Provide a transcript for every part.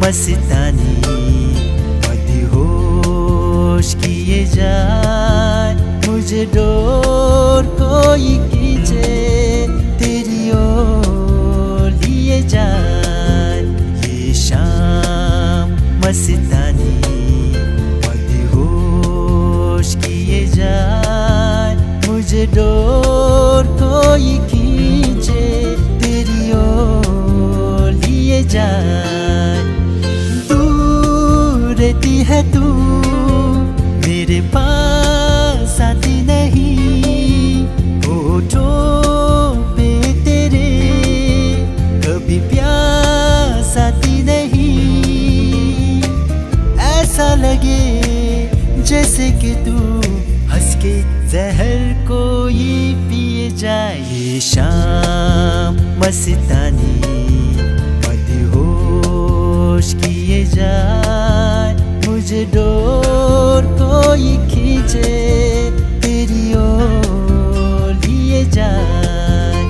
मस्तानी मदहोश किए जाए, मुझे डोर कोई खींचे तेरी ओर लिए जाए। ये शाम मस्तानी मदहोश किए जाए, मुझे डोर कोई खींचे तेरी ओर लिए जाए। दूर रहती है तू मेरे पास आती नहीं, होठों पे तेरे कभी प्यास आती नहीं। ऐसा लगे जैसे कि तू हंस के जहर कोई पिए जाए। ये शाम मस्तानी मदहोश किए जाए, मुझे डोर कोई खींचे तेरी ओर लिए जाए।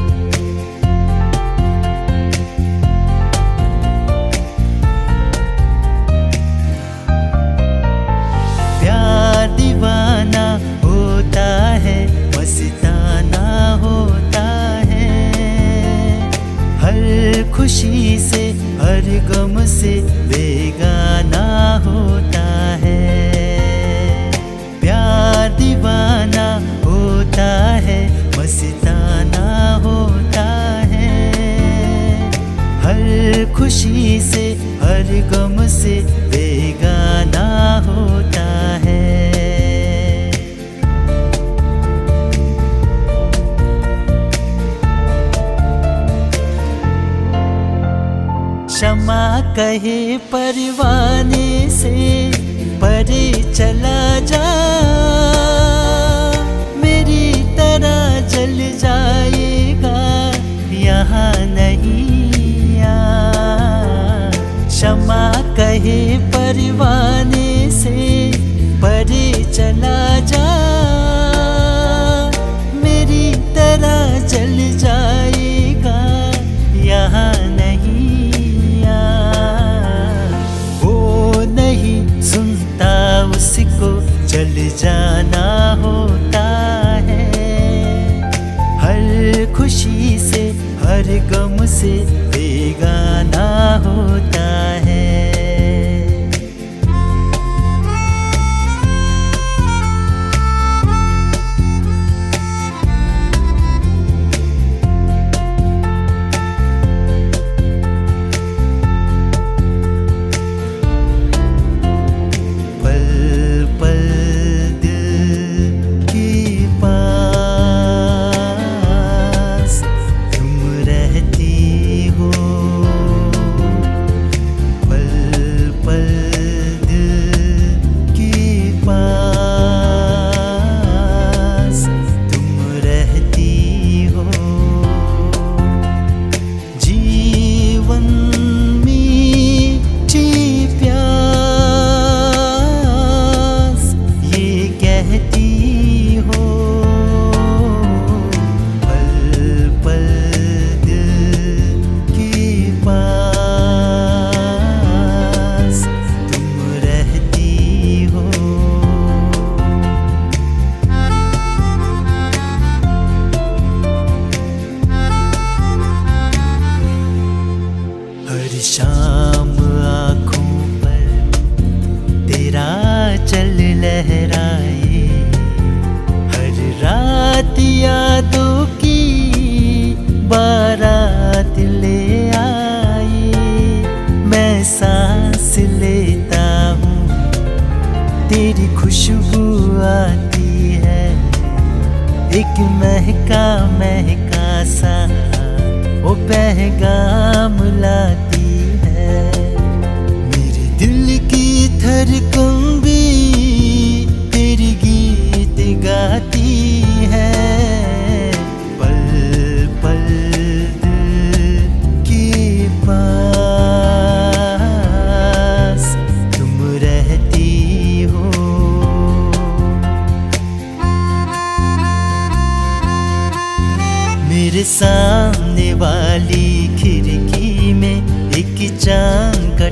प्यार दीवाना होता है, मस्ताना होता है, हर खुशी से हर गम से बेगाना होता है। प्यार दीवाना होता है, मस्ताना होता है, हर खुशी से हर गम से बेगाना होता है। क्षमा कहे परवाने से परे चला जा, मेरी तरह जल जाएगा यहाँ नहीं आ। क्षमा कहे परवाने से परे चला जा, मेरी तरह जल जाएगा यहाँ नहीं। सुनता उसको चल जाना होता है, हर खुशी से हर गम से बेगाना होता है। शाम आँखों पर तेरा चल लहराए, हर रात यादों की बारात ले आए। मैं सांस लेता हूँ तेरी खुशबू आती है, एक महका महका सा वो पैगाम लाती है। मेरे दिल की धड़कन भी तेरी गीत गाती है, पल पल दिल के पास तुम रहती हो। मेरे सामने वाली खिड़की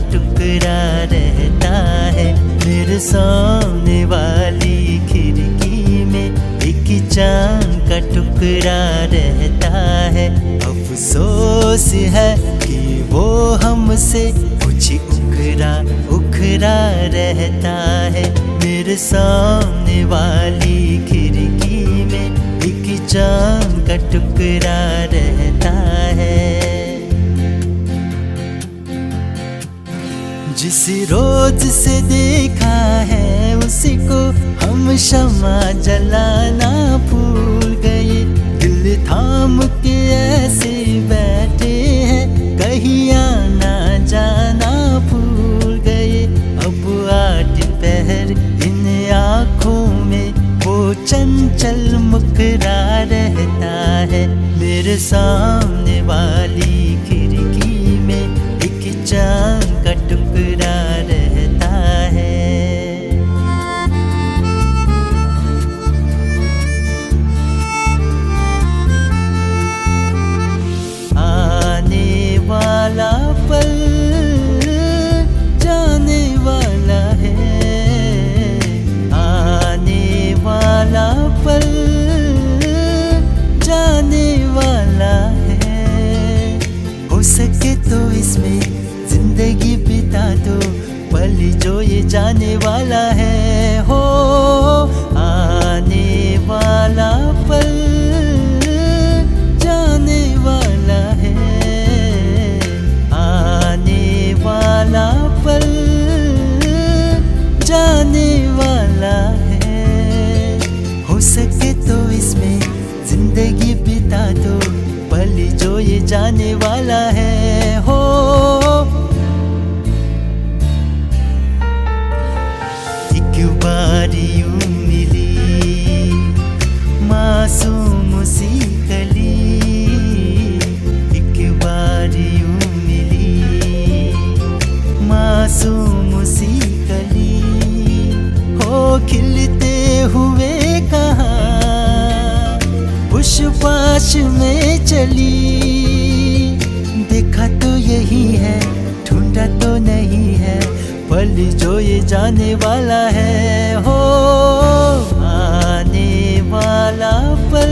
टुकड़ा रहता है। मेरे सामने वाली खिड़की में एक चांद का टुकड़ा रहता है। अफसोस है कि वो हमसे कुछ उखड़ा रहता है। मेरे सामने वाली खिड़की में एक चांद का टुकड़ा रहता है। जिस रोज से देखा है उसी को हम शम्मा जलाना भूल गए। दिल थाम के ऐसे बैठे हैं, कहीं आना जाना भूल गए। अब 8 पहर इन आँखों में वो चंचल मुकरा रहता है। मेरे सामने वाली खिड़की में एक चांद का टुकड़ा रहता है। आने वाला पल जाने वाला है, आने वाला पल जाने वाला है। हो सके तो इसमें जिंदगी बिता दो, पल जो ये जाने वाला है। हो आने वाला पल जाने वाला है, आने वाला पल जाने वाला है। हो सके तो इसमें जिंदगी बिता दो, पल जो ये जाने वाला है। हो एक बार यूं मिली मासूम सी कली, एक बार यूं मिली मासूम सी कली। हो खिलते हुए कहाँ पुष्पाश में चली। देखा तो यही है, ढूंढा तो नहीं है, पल जो ये जाने वाला है। हो आने वाला पल